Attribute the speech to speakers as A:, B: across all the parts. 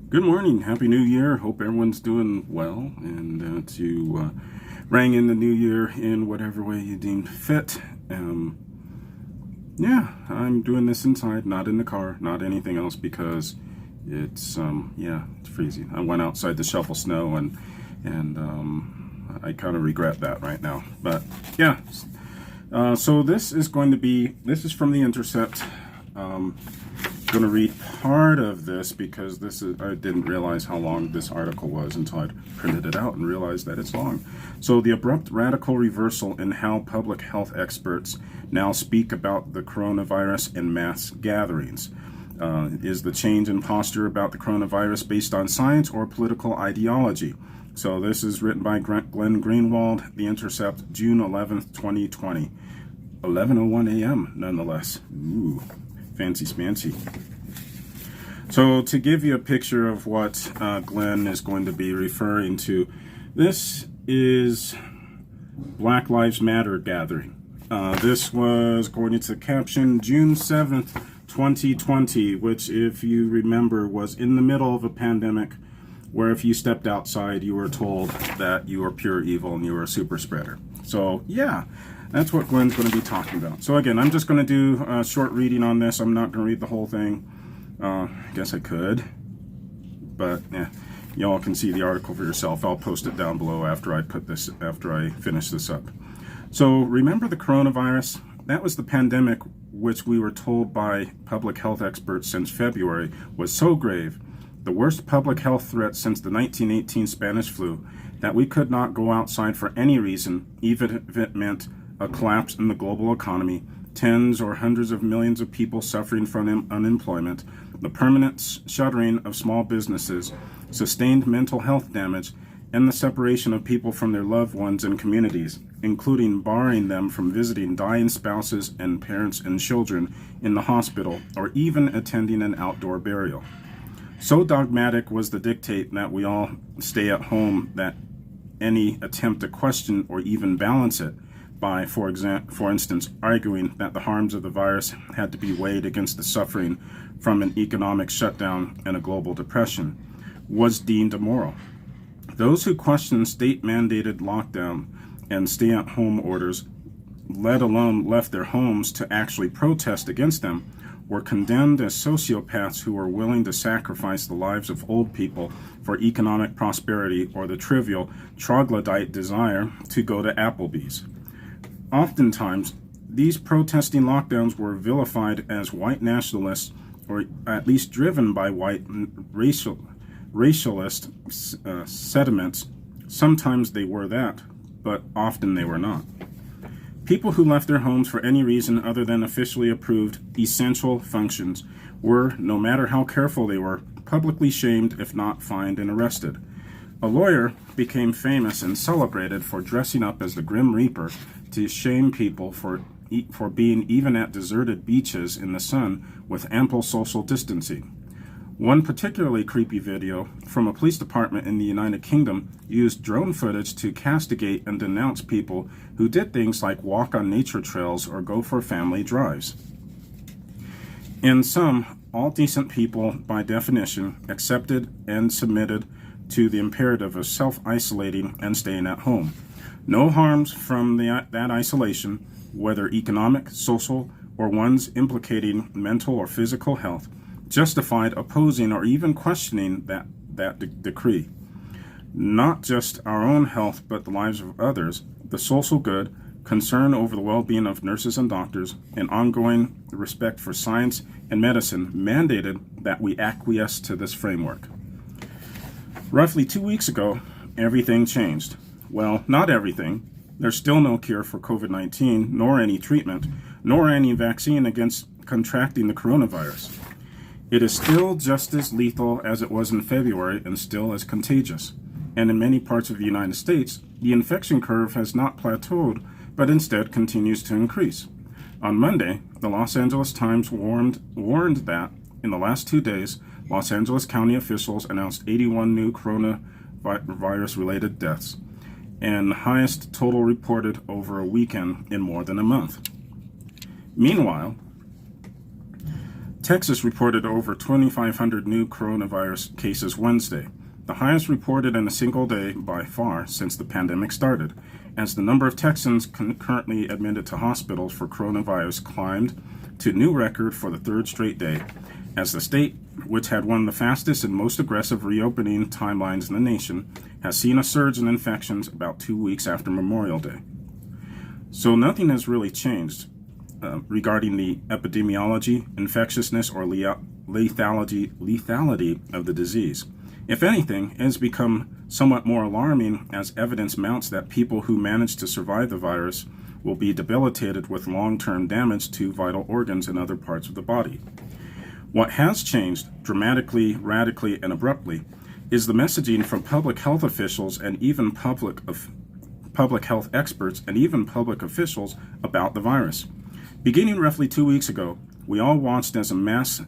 A: Good morning. Happy New Year. Hope everyone's doing well and to ring in the new year in whatever way you deem fit. Yeah, I'm doing this inside, not in the car, not anything else because it's freezing. I went outside to shovel snow and I kind of regret that right now. But yeah, so this is from The Intercept. Going to read part of this because I didn't realize how long this article was until I printed it out and realized that it's long. So the abrupt radical reversal in how public health experts now speak about the coronavirus in mass gatherings. Is the change in posture about the coronavirus based on science or political ideology? So this is written by Glenn Greenwald, The Intercept, June 11th, 2020. 11:01 a.m. nonetheless. Ooh. Fancy smancy. So to give you a picture of what Glenn is going to be referring to, this is Black Lives Matter gathering. This was, according to the caption, June 7th, 2020, which, if you remember, was in the middle of a pandemic where if you stepped outside, you were told that you were pure evil and you were a super spreader. So, yeah. That's what Glenn's going to be talking about. So again, I'm just going to do a short reading on this. I'm not going to read the whole thing. I guess I could, but yeah, y'all can see the article for yourself. I'll post it down below after I finish this up. So remember the coronavirus? That was the pandemic which we were told by public health experts since February was so grave, the worst public health threat since the 1918 Spanish flu, that we could not go outside for any reason, even if it meant a collapse in the global economy, tens or hundreds of millions of people suffering from unemployment, the permanent shuttering of small businesses, sustained mental health damage, and the separation of people from their loved ones and communities, including barring them from visiting dying spouses and parents and children in the hospital or even attending an outdoor burial. So dogmatic was the dictate that we all stay at home that any attempt to question or even balance it by, for instance, arguing that the harms of the virus had to be weighed against the suffering from an economic shutdown and a global depression, was deemed immoral. Those who questioned state-mandated lockdown and stay-at-home orders, let alone left their homes to actually protest against them, were condemned as sociopaths who were willing to sacrifice the lives of old people for economic prosperity or the trivial troglodyte desire to go to Applebee's. Oftentimes, these protesting lockdowns were vilified as white nationalists, or at least driven by white racialist sentiments. Sometimes they were that, but often they were not. People who left their homes for any reason other than officially approved essential functions were, no matter how careful they were, publicly shamed if not fined and arrested. A lawyer became famous and celebrated for dressing up as the Grim Reaper to shame people for being even at deserted beaches in the sun with ample social distancing. One particularly creepy video from a police department in the United Kingdom used drone footage to castigate and denounce people who did things like walk on nature trails or go for family drives. In sum, all decent people, by definition, accepted and submitted to the imperative of self-isolating and staying at home. No harms from that isolation, whether economic, social, or ones implicating mental or physical health, justified opposing or even questioning that decree. Not just our own health, but the lives of others, the social good, concern over the well-being of nurses and doctors, and ongoing respect for science and medicine mandated that we acquiesce to this framework. Roughly 2 weeks ago, everything changed. Well, not everything. There's still no cure for COVID-19, nor any treatment, nor any vaccine against contracting the coronavirus. It is still just as lethal as it was in February and still as contagious. And in many parts of the United States, the infection curve has not plateaued, but instead continues to increase. On Monday, the Los Angeles Times warned that in the last 2 days, Los Angeles County officials announced 81 new coronavirus-related deaths, and the highest total reported over a weekend in more than a month. Meanwhile, Texas reported over 2,500 new coronavirus cases Wednesday, the highest reported in a single day by far since the pandemic started, as the number of Texans currently admitted to hospitals for coronavirus climbed to a new record for the third straight day, as the state, which had one of the fastest and most aggressive reopening timelines in the nation, has seen a surge in infections about 2 weeks after Memorial Day. So nothing has really changed regarding the epidemiology, infectiousness, or lethality of the disease. If anything, it has become somewhat more alarming as evidence mounts that people who manage to survive the virus will be debilitated with long-term damage to vital organs and other parts of the body. What has changed dramatically, radically, and abruptly is the messaging from public health officials and even public health experts and even public officials about the virus. Beginning roughly 2 weeks ago, we all watched as mass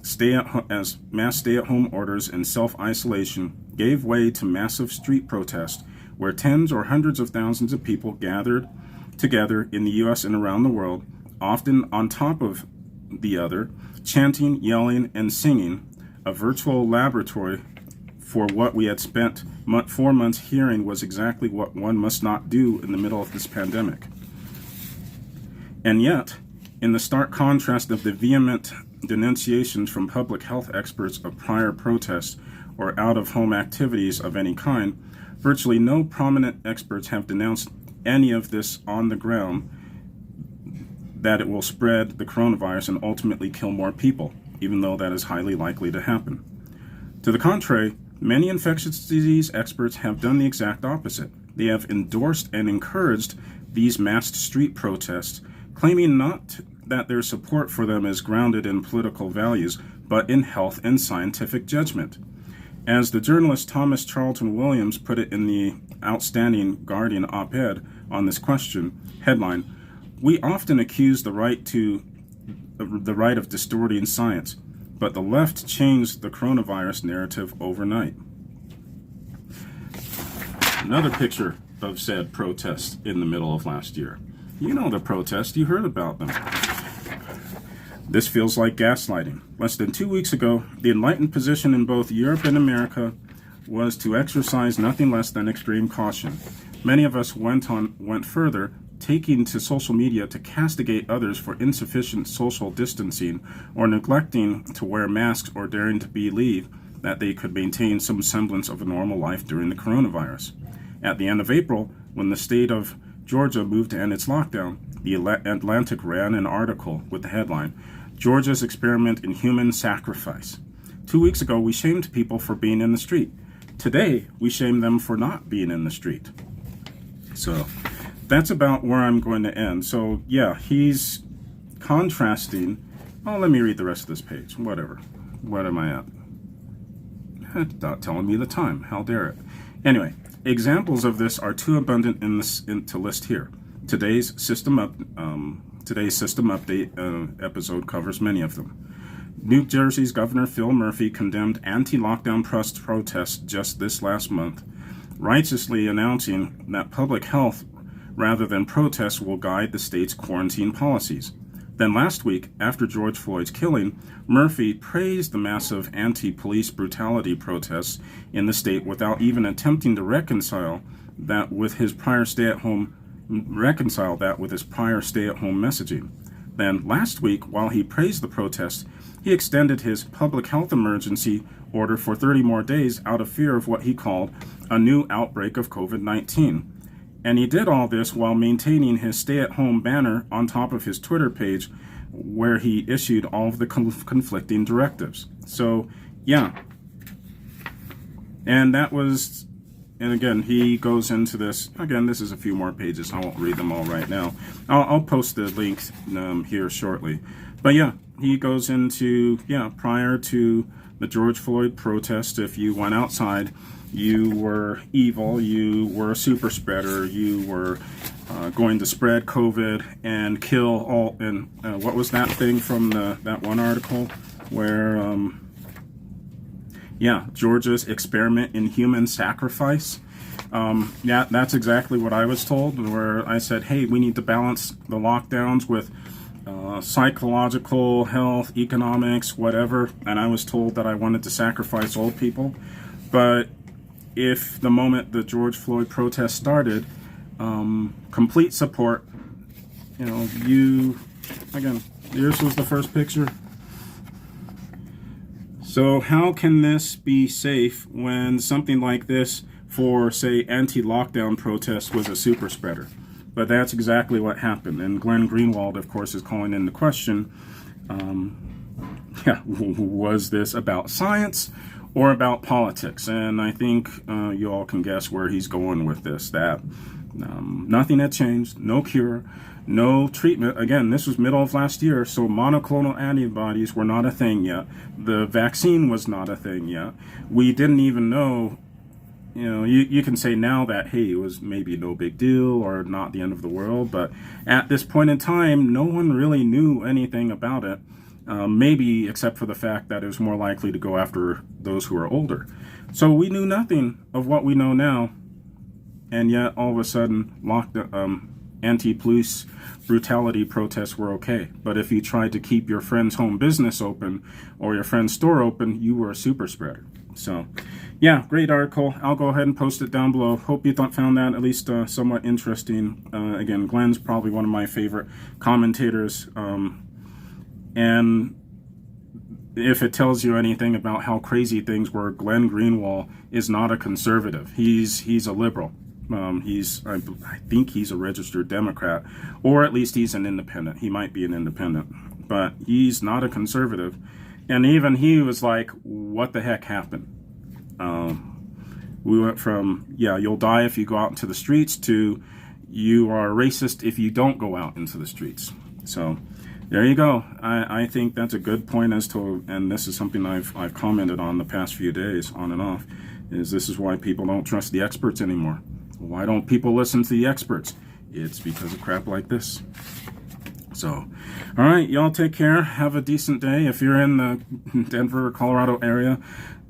A: stay-at-home orders and self-isolation gave way to massive street protests where tens or hundreds of thousands of people gathered together in the U.S. and around the world, often on top of the other, chanting, yelling, and singing, a virtual laboratory for what we had spent 4 months hearing was exactly what one must not do in the middle of this pandemic. And yet, in the stark contrast of the vehement denunciations from public health experts of prior protests or out-of-home activities of any kind, virtually no prominent experts have denounced any of this on the ground, that it will spread the coronavirus and ultimately kill more people, even though that is highly likely to happen. To the contrary, many infectious disease experts have done the exact opposite. They have endorsed and encouraged these massed street protests, claiming not that their support for them is grounded in political values, but in health and scientific judgment. As the journalist Thomas Charlton Williams put it in the outstanding Guardian op-ed on this question, headline, "We often accuse the right of distorting science, but the left changed the coronavirus narrative overnight." Another picture of said protest in the middle of last year. You know the protest, you heard about them. This feels like gaslighting. Less than 2 weeks ago, the enlightened position in both Europe and America was to exercise nothing less than extreme caution. Many of us went further, taking to social media to castigate others for insufficient social distancing or neglecting to wear masks or daring to believe that they could maintain some semblance of a normal life during the coronavirus. At the end of April, when the state of Georgia moved to end its lockdown, the Atlantic ran an article with the headline, "Georgia's Experiment in Human Sacrifice." 2 weeks ago, we shamed people for being in the street. Today, we shame them for not being in the street. So that's about where I'm going to end. So yeah, he's contrasting. Oh, let me read the rest of this page. Whatever. What am I at? It's not telling me the time. How dare it? Anyway, examples of this are too abundant to list here. Today's system update episode covers many of them. New Jersey's Governor Phil Murphy condemned anti-lockdown protests just this last month, righteously announcing that public health rather than protests will guide the state's quarantine policies. Then last week, after George Floyd's killing, Murphy praised the massive anti-police brutality protests in the state without even attempting to reconcile that with his prior stay-at-home messaging. Then last week, while he praised the protests, he extended his public health emergency order for 30 more days out of fear of what he called a new outbreak of COVID-19. And he did all this while maintaining his stay-at-home banner on top of his Twitter page where he issued all of the conflicting directives. So, yeah. And that was, and again, he goes into this. Again, this is a few more pages. I won't read them all right now. I'll post the link here shortly. But yeah, he goes into, prior to the George Floyd protest, if you went outside, you were evil, you were a super spreader, you were going to spread COVID and kill all, and what was that thing from that one article where, Georgia's Experiment in Human Sacrifice. That's exactly what I was told, where I said, hey, we need to balance the lockdowns with psychological health, economics, whatever, and I was told that I wanted to sacrifice old people. But if the moment the George Floyd protest started, complete support, again, yours was the first picture. So how can this be safe when something like this for, say, anti-lockdown protests was a super spreader? But that's exactly what happened. And Glenn Greenwald, of course, is calling into question, was this about science or about politics? And I think you all can guess where he's going with this, that nothing had changed, no cure, no treatment. Again, this was middle of last year, so monoclonal antibodies were not a thing yet. The vaccine was not a thing yet. We didn't even know. You can say now that, hey, it was maybe no big deal or not the end of the world, but at this point in time, no one really knew anything about it, maybe except for the fact that it was more likely to go after those who are older. So we knew nothing of what we know now, and yet all of a sudden, anti-police brutality protests were okay. But if you tried to keep your friend's home business open or your friend's store open, you were a super spreader. So, yeah, great article. I'll go ahead and post it down below. Hope you found that at least somewhat interesting. Again, Glenn's probably one of my favorite commentators. And if it tells you anything about how crazy things were, Glenn Greenwald is not a conservative. He's a liberal. I think he's a registered Democrat, or at least he's an independent. He might be an independent, but he's not a conservative. And even he was like, what the heck happened? We went from, you'll die if you go out into the streets, to you are racist if you don't go out into the streets. So there you go. I think that's a good point as to, and this is something I've commented on the past few days, on and off, is this is why people don't trust the experts anymore. Why don't people listen to the experts? It's because of crap like this. So, all right, y'all take care. Have a decent day. If you're in the Denver, Colorado area,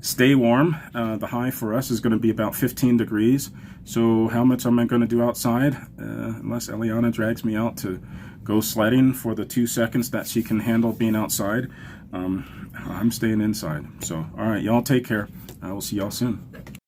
A: stay warm. The high for us is going to be about 15 degrees. So how much am I going to do outside? Unless Eliana drags me out to go sledding for the 2 seconds that she can handle being outside, I'm staying inside. So, all right, y'all take care. I will see y'all soon.